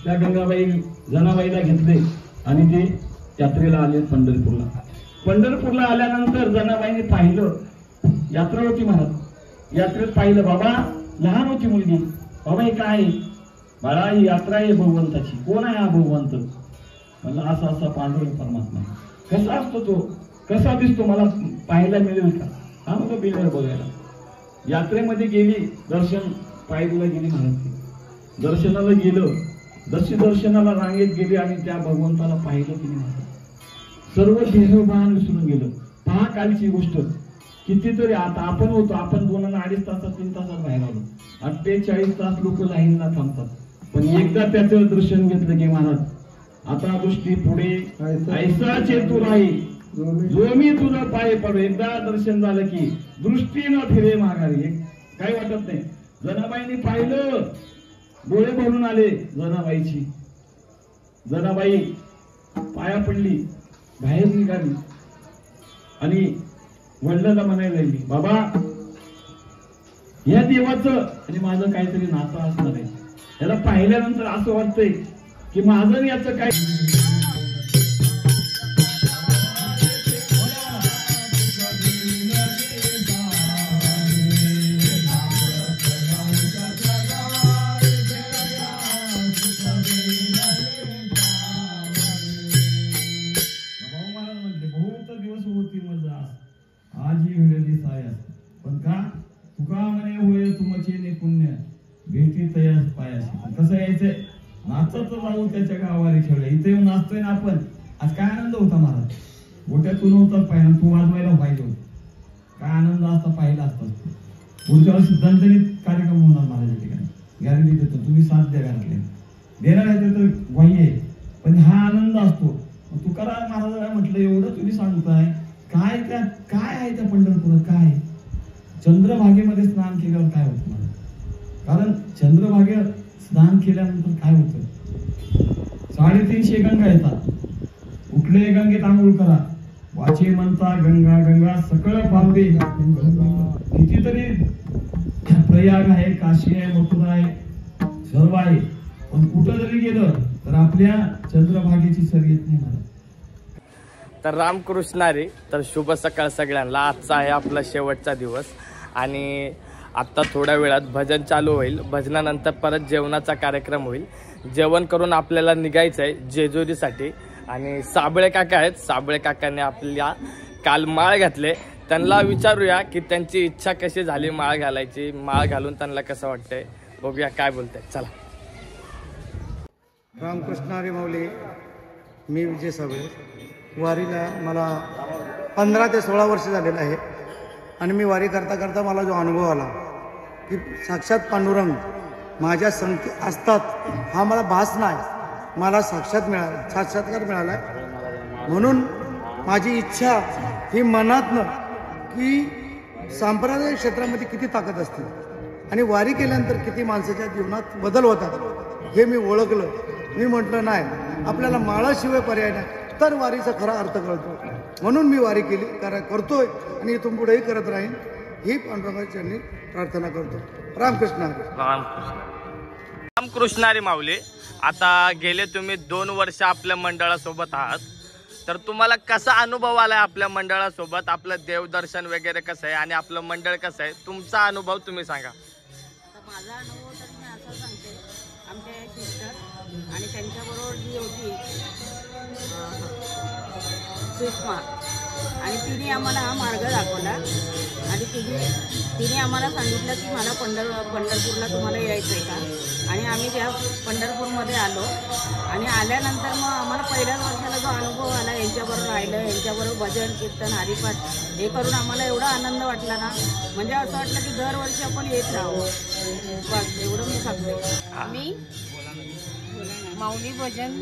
त्या जनाबाईला घेतले आणि ते यात्रेला आले पंढरपूरला. पंढरपूरला आल्यानंतर जनाबाईने पाहिलं, यात्रा होती महाराज, यात्रेत पाहिलं. बाबा लहान होती मुलगी, बाबा हे काय? बाळा ही यात्रा आहे भगवंताची. कोण आहे हा भगवंत? म्हणलं असा असा पांडुरंग परमात्मा. कसा असतो तो, कसा दिसतो, मला पाहायला मिळेल का? हा म्हणतो बिलवर बघायला. यात्रेमध्ये गेली, दर्शन पायरीला गेली महाराज. दर्शनाला गेलं, दर्शनाला रांगेत गेली आणि त्या भगवंताला पाहिलं की नाही. सर्व देहभान विसरून गेलं. पहा कालची गोष्ट, कितीतरी आता आपण होतो, आपण 2 आणि 2.5 तासात 3 तासात बाहेर आलो. 48 तास लोक लाईनला थांबतात. पण एकदा त्याचं दर्शन घेतलं की महाराज आता दृष्टी पुढे ऐसा चेतू राही जो मी तुझा पाय पडो. एकदा दर्शन झालं की दृष्टी न फिरे माघारी. काही वाटत नाही. जनाबाईंनी पाहिलं, डोळे भरून आले जनाबाईची. जनाबाई पाया पडली, बाहेर निघाली आणि वडिलांना म्हणायला लागली, बाबा या देवाचं आणि माझं काहीतरी नातं असणार आहे. याला पाहिल्यानंतर असं वाटतंय की माझं आणि याचं काय. पण का तुका म्हणे होय तुमचे ने पुण्य भेटी तयास पायास. कसं यायचंय नाचत जाऊ त्याच्या गावाला खेळ. इथे येऊन नाचतोय ना आपण. आज काय आनंद होता महाराज. गोट्यातून नव्हता पाहिला, तू वाजवायला पाहिजे होत. काय आनंद असता पाहिला असता. पुढच्या वेळेस सिद्धांतरित कार्यक्रम होणार महाराज ठिकाणी, गॅरंटी देतो. तुम्ही साथ द्या घरातले देणार आहे तर ग्वाही आहे, पण हा आनंद असतो. तुकाराम महाराजांना म्हटलं एवढं तुम्ही सांगताय काय आहे त्या पंढरपुरात. काय चंद्रभागेमध्ये स्नान केल्यावर काय होतं मला. कारण चंद्रभागेत स्नान केल्यानंतर काय होतं, 350 गंगा येतात. कुठल्याही गंगेत आंघोळ करा, वाचे म्हणता गंगा गंगा सकळ पावते. कितीतरी प्रयाग आहे, काशी आहे, मथुरा आहे, सर्व आहे, पण कुठं जरी गेलं तर आपल्या चंद्रभागेची सर येत नाही मला. तर रामकृष्णारी, तर शुभ सकाळ सगळ्यांना. आजचा आहे आपला शेवटचा दिवस आणि आत्ता थोड्या वेळात भजन चालू होईल. भजनानंतर परत जेवणाचा कार्यक्रम होईल. जेवण करून आपल्याला निघायचं आहे जेजुरीसाठी. आणि साबळे काका आहेत, साबळे काकाने आपल्या काल माळ घातले. त्यांना विचारूया की त्यांची इच्छा कशी झाली माळ घालायची, माळ घालून त्यांना कसं वाटतंय, बघूया काय बोलताय. चला. रामकृष्ण हरी माऊली. मी विजय साबळे. वारीला मला 15 ते 16 वर्ष झालेलं आहे आणि मी वारी करता करता मला जो अनुभव आला की साक्षात पांडुरंग माझ्या संगती असतात हा मला भास नाही, मला साक्षात्कार मिळाला. म्हणून माझी इच्छा ही मनातनं की सांप्रदायिक क्षेत्रामध्ये किती ताकद असते आणि वारी केल्यानंतर किती माणसाच्या जीवनात बदल होतात हे मी ओळखलं. मी म्हटलं नाही, आपल्याला माळाशिवाय पर्याय नाही, तर वारीचा खरा अर्थ कळतो. म्हणून मी वारी केली, करतोय आणि इथून पुढेही करत राहीन ही पांडुरंगाच्या चरणी प्रार्थना करतो. रामकृष्ण. रामकृष्णारी माऊली. आता गेले तुम्ही 2 वर्ष आपल्या मंडळासोबत आहात, तर तुम्हाला कसा अनुभव आलाय आपल्या मंडळासोबत, आपलं देवदर्शन वगैरे कसं आहे आणि आपलं मंडळ कसं आहे, तुमचा अनुभव तुम्ही सांगा. माझा अनुभव तर मी असं सांगते, आमच्या सिस्टर आणि त्यांच्याबरोबर जी होती सुषमा, आणि तिने आम्हाला हा मार्ग दाखवला आणि तिने आम्हाला सांगितलं की मला पंढरपूरला तुम्हाला यायचं आहे का. आणि आम्ही त्या पंढरपूरमध्ये आलो आणि आल्यानंतर मग आम्हाला पहिल्याच वर्षाला जो अनुभव आला, यांच्याबरोबर राहिलं, यांच्याबरोबर भजन कीर्तन हरिपाठ हे करून आम्हाला एवढा आनंद वाटला ना, म्हणजे असं वाटलं की दरवर्षी आपण येत राहावं. बस एवढं मी सांगते. मी माऊली भजन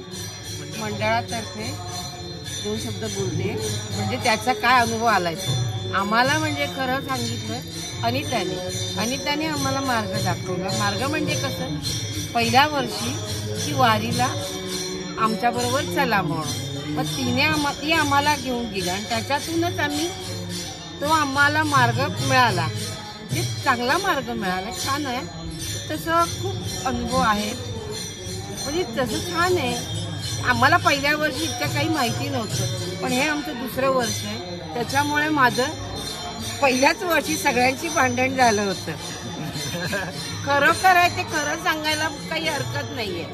मंडळातर्फे 2 शब्द बोलते. म्हणजे त्याचा काय अनुभव आलाय तो आम्हाला, म्हणजे खरं सांगितलं अनिताने आम्हाला मार्ग दाखवला. मार्ग म्हणजे कसं, पहिल्या वर्षी की वारीला आमच्याबरोबर चला म्हणून, मग ती आम्हाला घेऊन गेली आणि त्याच्यातूनच आम्हाला मार्ग मिळाला. म्हणजे चांगला मार्ग मिळाला, छान आहे. तसं खूप अनुभव आहे, म्हणजे तसं छान आहे. आम्हाला पहिल्या वर्षी इतकं काही माहिती नव्हतं, पण हे आमचं 2रं वर्ष आहे. त्याच्यामुळे माझं पहिल्याच वर्षी सगळ्यांची भांडण झालं होतं. खरोखर आहे ते, खरं सांगायला काही हरकत नाहीये.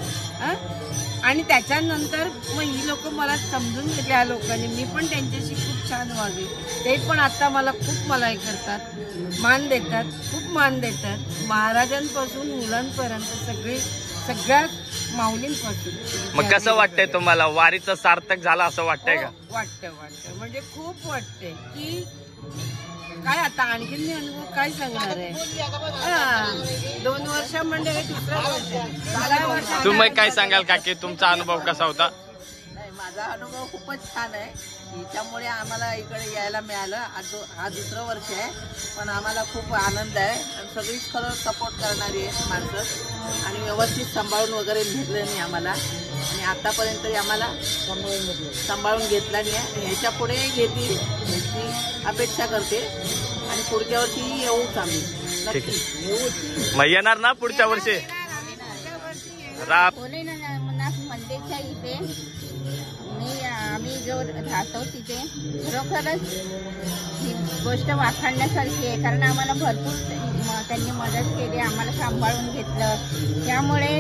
आणि त्याच्यानंतर मग ही लोक मला समजून घेतले, या लोकांनी. मी पण त्यांच्याशी खूप छान वागले. ते पण आता मला खूप हे करतात, मान देतात, खूप मान देतात. महाराजांपासून मुलांपर्यंत सगळ्या माऊलींपासून. मग कसं वाटतंय तुम्हाला, वारीचं सार्थक झालं असं वाटतंय का? वाटतं म्हणजे खूप वाटतंय की काय आता आणखीन मी अनुभव काय सांगणार आहे. 2 वर्ष म्हणजे 2रं वर्ष. तुम्ही काय सांगाल का की तुमचा अनुभव कसा होता? माझा अनुभव खूपच छान आहे. त्यामुळे आम्हाला इकडे यायला मिळालं. हा 2रं वर्ष आहे, पण आम्हाला खूप आनंद आहे. सगळीच खरं सपोर्ट करणारी आहे माणसं आणि व्यवस्थित सांभाळून वगैरे घेतलं नाही आम्हाला. आणि आतापर्यंत तरी आम्हाला सांभाळून घेतला नाही आणि ह्याच्या पुढे घेतील याची अपेक्षा करते आणि पुढच्या वर्षी येऊच आम्ही नक्की. मग येणार ना पुढच्या वर्षी? मंदिरच्या इथे आम्ही जो राहतो तिथे खरोखरच ही गोष्ट वाखाणण्यासारखी आहे, कारण आम्हाला भरपूर त्यांनी मदत केली, आम्हाला सांभाळून घेतलं. त्यामुळे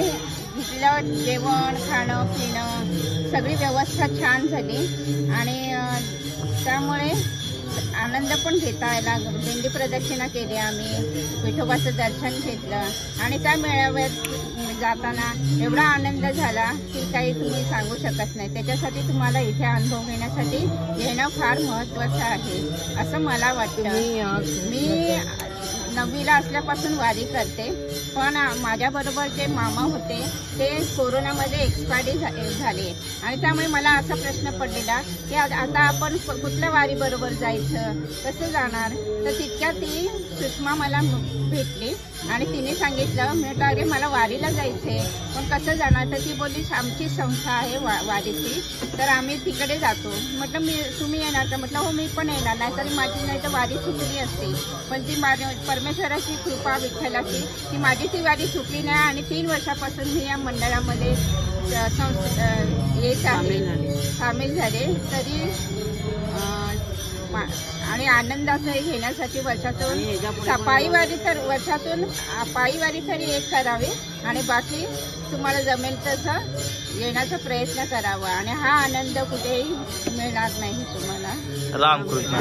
इथलं जेवण खाणं पिणं सगळी व्यवस्था छान झाली आणि त्यामुळे आनंद पण घेता आला. दिंडी प्रदक्षिणा केली, आम्ही विठोबाचं दर्शन घेतलं आणि त्या मेळाव्यात जाताना एवढा आनंद झाला की काही तुम्ही सांगू शकत नाही. त्याच्यासाठी तुम्हाला इथे अनुभव घेण्यासाठी येणं फार महत्त्वाचं आहे असं मला वाटतं. मी 9वीला असल्यापासून वारी करते, पण माझ्याबरोबर जे मामा होते ते कोरोनामध्ये एक्सपायरी झाले आणि त्यामुळे मला असा प्रश्न पडलेला की आता आपण कुठल्या वारीबरोबर जायचं, कसं जाणार. तर तितक्या ती सुषमा मला भेटली आणि तिने सांगितलं, मी म्हटलं अरे मला वारीला जायचं आहे पण कसं जाणार. तर ती बोलली आमची संस्था आहे वारीची, तर आम्ही तिकडे जातो. म्हटलं तुम्ही येणार का? म्हटलं हो मी पण येणार, नाही तर वारी चुकली असते. पण ती परमेश्वराची कृपा विठ्ठलाची की माझी ती वारी चुकली नाही आणि 3 वर्षापासून मी या मंडळामध्ये सामील झाले. तरी आणि आनंदाचं हे घेण्यासाठी वर्षातून पायीवारी तरी एक करावी आणि बाकी तुम्हाला जमेल तसं येण्याचा प्रयत्न करावा आणि हा आनंद कुठेही मिळणार नाही तुम्हाला. रामकृष्ण.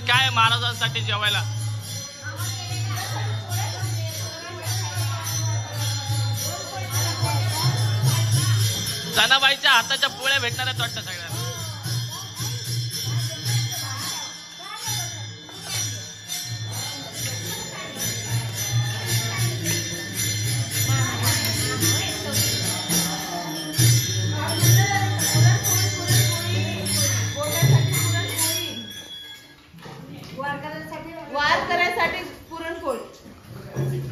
काय महाराजांसाठी जेवायला? जनाबाईच्या हाताच्या पोळ्या भेटणार आहेत वाटतं सगळ्यांना. वार करायसाठी पुरणपोळी.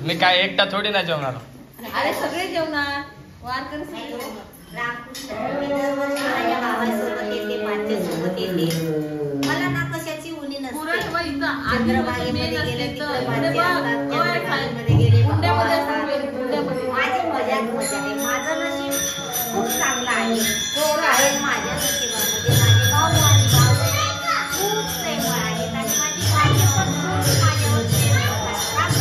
मी काय एकटा थोडी ना जेवणार. अरे सगळे जेवणार. वार करायसाठी मला ना कशाची उणी नसते. माझी मजा आहे. माझं नशीब खूप चांगलं आहे. थोडं आहे माझ्या नशिबामध्ये. माझे भाऊ आणि भाऊ खूप प्रेमळ आहेत आणि माझी भाजी पण खूप माझ्यावर प्रेम करतात.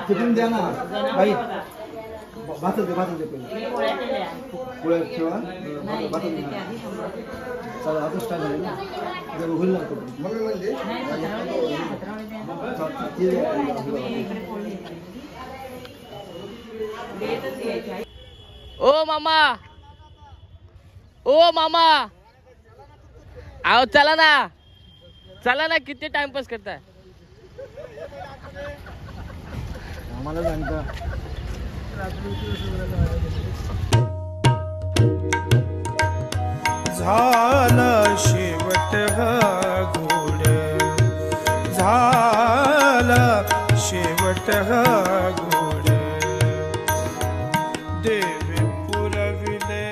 तिकडून द्या ना बाई भातच दे पहिले पोळ्या ठेवा चला आता स्टार्ट झाली ना जर होईल ना मग म्हणजे ओ मामा ओ मामा आओ चला ना किती टाइमपास करताय आम्हाला सांगता झाला शेवट हा घोड झाला शेवट हा घोड देवी पुरविले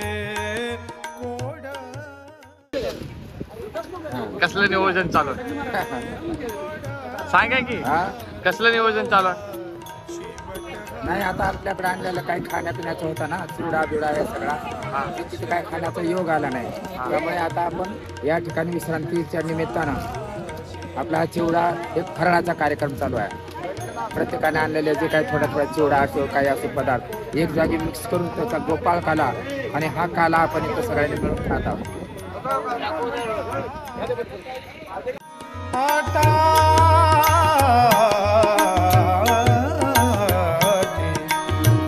कोड. कसलं नियोजन चालू सांगा की कसलं नियोजन चालू नाही आता आपल्याकडे आणलेलं काही खाण्यापिण्याचं होतं ना चिवडा बिवडा हे सगळा तिथे काय खाण्याचा योग आला नाही त्यामुळे आता आपण या ठिकाणी विश्रांतीच्या निमित्तानं आपला हा चिवडा एक फराळाचा कार्यक्रम चालू आहे. प्रत्येकाने आणलेले जे काही थोडा चिवडा असो काही असो पदार्थ एक जागी मिक्स करून त्याचा गोपाळ काला आणि हा काला आपण इथं सगळ्यांनी मिळून खात आहोत.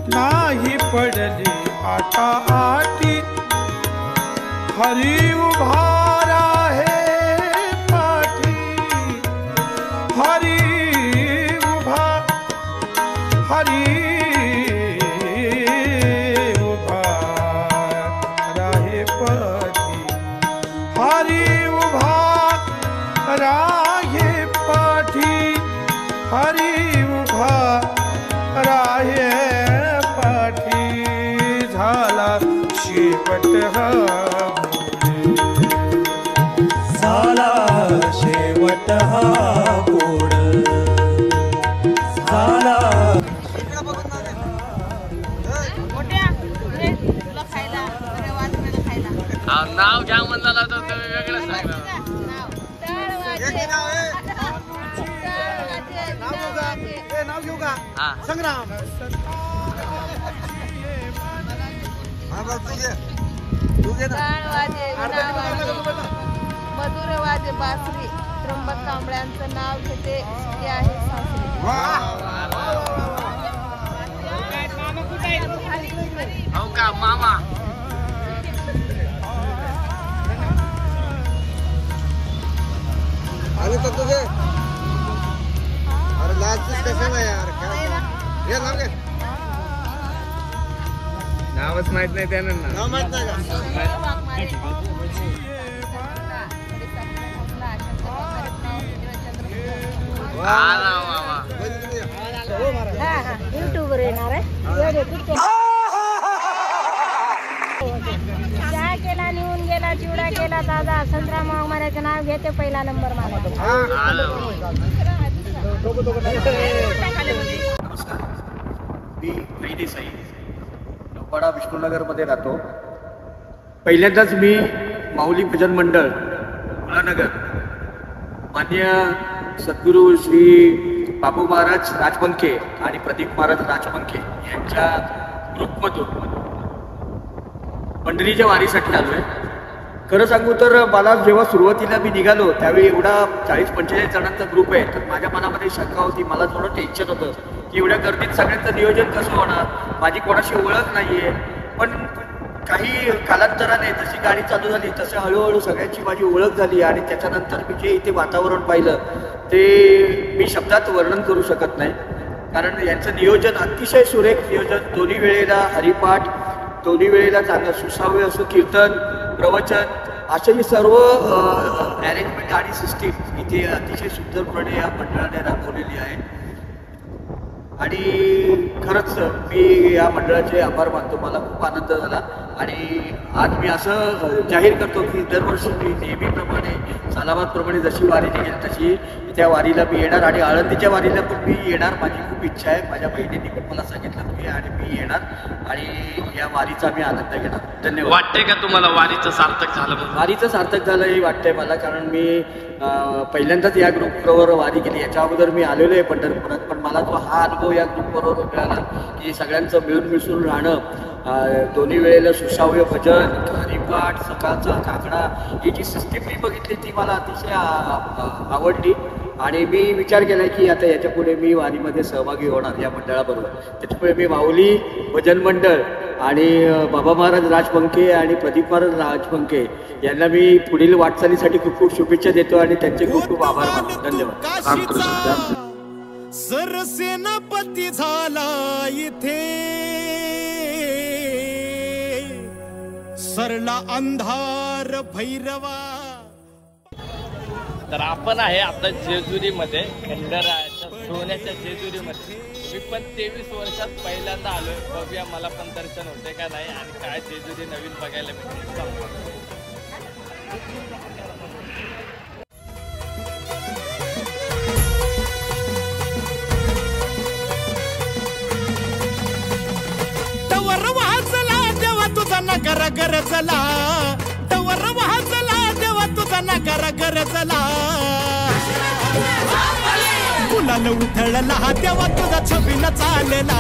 नाही पडली आता आटी हरी उभार आहे पाठी हरी उभा हरी उभार आहे पाठी हरी उभार आहे पाठी हरी उभार आहे झाला शेवट हा झाला शेवट हा गोड झाला. नाव घ्या म्हणला तर तुम्ही वेगळं सांगा. नाव घेऊ का संग्राम मधुर वाजे बासरी त्र्यंबक कांबळ्यांचं नाव घेते ते आहे सासरी. हो का मामा आले तर तुझे अरे लाजच कसं नाही यार हे नाव घे नावच माहित नाही त्यांना नाव माहित नाही का युट्यूबवर येणार आहे चहा केला निघून गेला चिवडा केला ताजा संतराम वाघमाऱ्याचं नाव घेते पहिला नंबर मला. नमस्कार, मी भाई देसाई नौपाडा विष्णुनगरमध्ये राहतो. पहिल्यांदाच मी माऊली भजन मंडळ मुलानगर मान्य सद्गुरू श्री बाबू महाराज राजपंखे आणि प्रदीप महाराज राजपंखे यांच्या ग्रुपमधून पंढरीच्या वारीसाठी आलो आहे. खरं सांगू तर मला जेव्हा सुरुवातीला मी निघालो त्यावेळी एवढा 40-45 जणांचा ग्रुप आहे, तर माझ्या मनामध्ये शंका होती. मला थोडं टेन्शन होतं की एवढ्या गर्दीत सगळ्यांचं नियोजन कसं होणार, माझी कोणाशी ओळख नाही आहे. पण काही कालांतराने जशी गाडी चालू झाली तसं हळूहळू सगळ्यांची माझी ओळख झाली आणि त्याच्यानंतर मी जे इथे वातावरण पाहिलं ते मी शब्दात वर्णन करू शकत नाही. कारण यांचं नियोजन अतिशय सुरेख नियोजन, दोन्ही वेळेला हरिपाठ, दोन्ही वेळेला चांगलं सुसावे असं कीर्तन, प्रवचन असे सर्व अरेंजमेंट आणि सिस्टीम इथे अतिशय सुंदरपणे या मंडळाने राबवलेली आहे. आणि खरंच मी या मंडळाचे आभार मानतो. मला खूप आनंद झाला आणि आज मी असं जाहीर करतो की दरवर्षी मी नेहमीप्रमाणे सालाबादप्रमाणे जशी वारी निघेल तशी त्या वारीला मी येणार आणि आळंदीच्या वारीला पण मी येणार. माझी खूप इच्छा आहे. माझ्या बहिणींनी पण मला सांगितलं की आणि मी येणार आणि या वारीचा मी आनंद घेणार. धन्यवाद. वाटतंय का तुम्हाला वारीचं सार्थक झालं? वारीचं सार्थक झालं हे वाटतंय मला, कारण मी पहिल्यांदाच या ग्रुपबरोबर वारी केली. याच्या अगोदर मी आलेलो आहे पंढरपुरात, पण मला तो हा अनुभव या ग्रुपबरोबर मिळाला की सगळ्यांचं मिळून मिसळून राहणं, दोन्ही वेळेला सुसाव्य भजन, हरिपाठ, सकाळचा काकडा, ही जी सिस्टीम मी बघितली ती मला अतिशय आवडली आणि मी विचार केला की आता याच्या पुढे मी वारीमध्ये सहभागी होणार या मंडळाबरोबर. त्याच्यामुळे मी माऊली भजन मंडळ आणि बाबा महाराज राजपंखे आणि प्रदीप महाराज राजपंखे यांना मी पुढील वाटचालीसाठी खूप खूप शुभेच्छा देतो आणि त्यांचे खूप खूप आभार मानतो. धन्यवाद. सरसेनापती झाला इथे, सरला अंधार भैरवा. तर आपण आहे आता जेजुरीमध्ये, खंडरायाच्या सोन्याच्या जेजुरीमध्ये. मी पण 23 वर्षात पहिल्यांदा आलोय. बघूया मला पण दर्शन होते का नाही आणि काय जेजुरी नवीन बघायला मिळते. तवर वाचला देवा तुझा नगर गरजला, तवर वाचला देवा तुझा नगर गरजला. गुलाल उधळला देवा तुझा छबीनं चालला,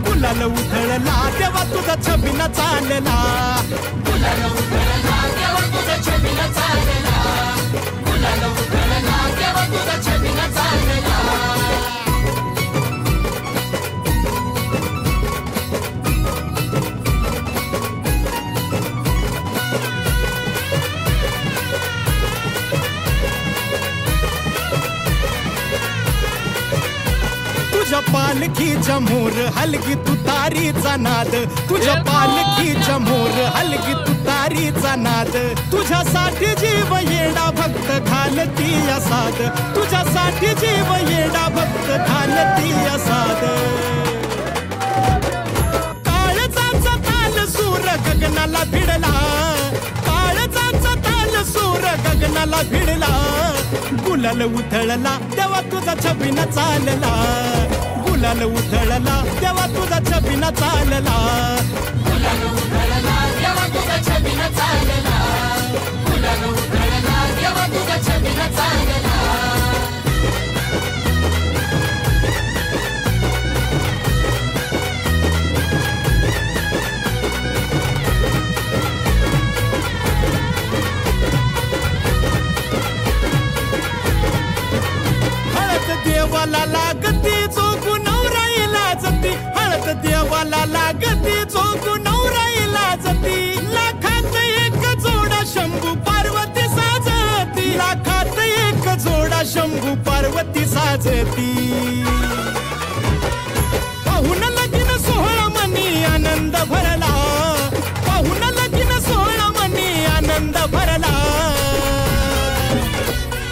गुलाल उधळला देवा तुझा छबीनं चालला, गुलाल उधळला देवा तुझा छबीनं चालला, गुलाल उधळला देवा तुझा छबीनं चालला. तुझ्या पालखीच्या मोर हलगी तुतारीचा नाद, तुझ्या पालखीच्या मोर हलगी तुतारीचा नाद. तुझ्यासाठी जीव येडा भक्त घालती साद, तुझ्यासाठी जीव येडा भक्त घालती साद. काळजाचा ताल सूर गगनाला भिडला, काळजाचा ताल सूर गगनाला भिडला. गुलाल उधळला देवा तुझा छबीनं चालला, गुलाल उधळला देवा तुझा छबीनं चालला, गुलाल उधळला देवा तुझा छबीनं चालला, गुलाल उधळला देवा तुझा छबीनं चालला. देवाला लागती चोकू नवराईला जती, हळद देवाला लागती चोकू नवराईला जती. लाखात एक जोडा शंभू पार्वती साजती, लाखात एक जोडा शंभू पार्वती साजती. पाहून लगीन सोहळा मनी आनंद भरला, पाहून लगीन सोहळा मनी आनंद भरला.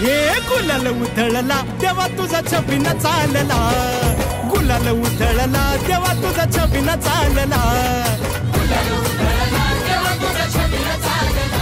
हे गुलाल उधळला देवा तुझा छबीनं चालला, गुलाल उधळला देवा तुझा छबीनं चालला, गुलाल उधळला देवा तुझा छबीनं चालला.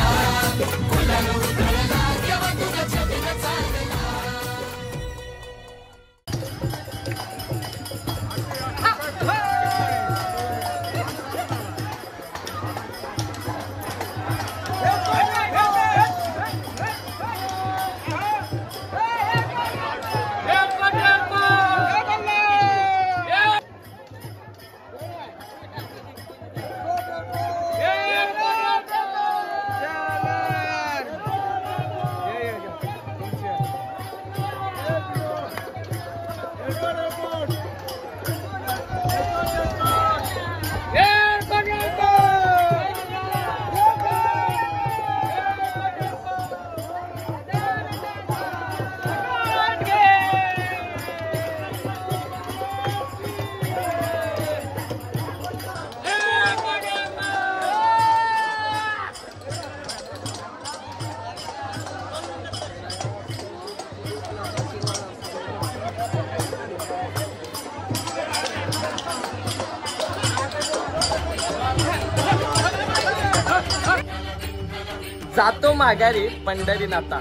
जातो माघारी पंढरीनाथा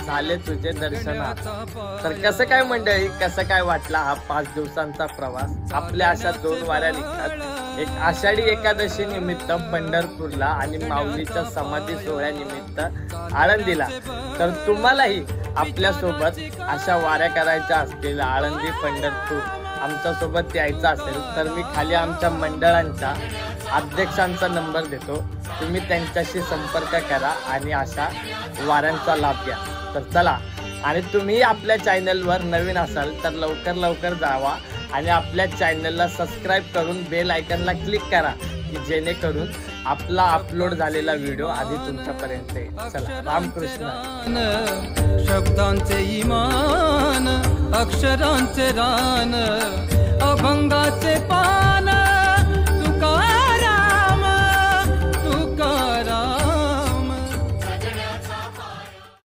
झाले तुझे दर्शनात. तर कसं काय मंडळी, कसं काय वाटला हा 5 दिवसांचा प्रवास. आपल्या अशा 2 वाऱ्या निघतात. एक आषाढी एकादशी निमित्त पंढरपूरला आणि माऊलीच्या समाधी सोहळ्यानिमित्त आळंदीला. तर तुम्हालाही आपल्यासोबत अशा वाऱ्या करायच्या असतील, आळंदी पंढरपूर आमच्यासोबत यायचं असेल तर मी खाली आमच्या मंडळांच्या अध्यक्षांचा नंबर देतो. तुम्ही त्यांच्याशी संपर्क करा आणि अशा वाऱ्यांचा लाभ घ्या. तर चला, आणि तुम्ही आपल्या चॅनलवर नवीन असाल तर लवकर जावा आणि आपल्या चॅनलला सबस्क्राईब करून बेल आयकॉनला क्लिक करा की जेणेकरून आपला अपलोड झालेला व्हिडिओ आधी तुमच्यापर्यंत येईल. चला, रामकृष्ण. शब्दांचे इमान, अक्षरांचे रान, अभंगाचे पान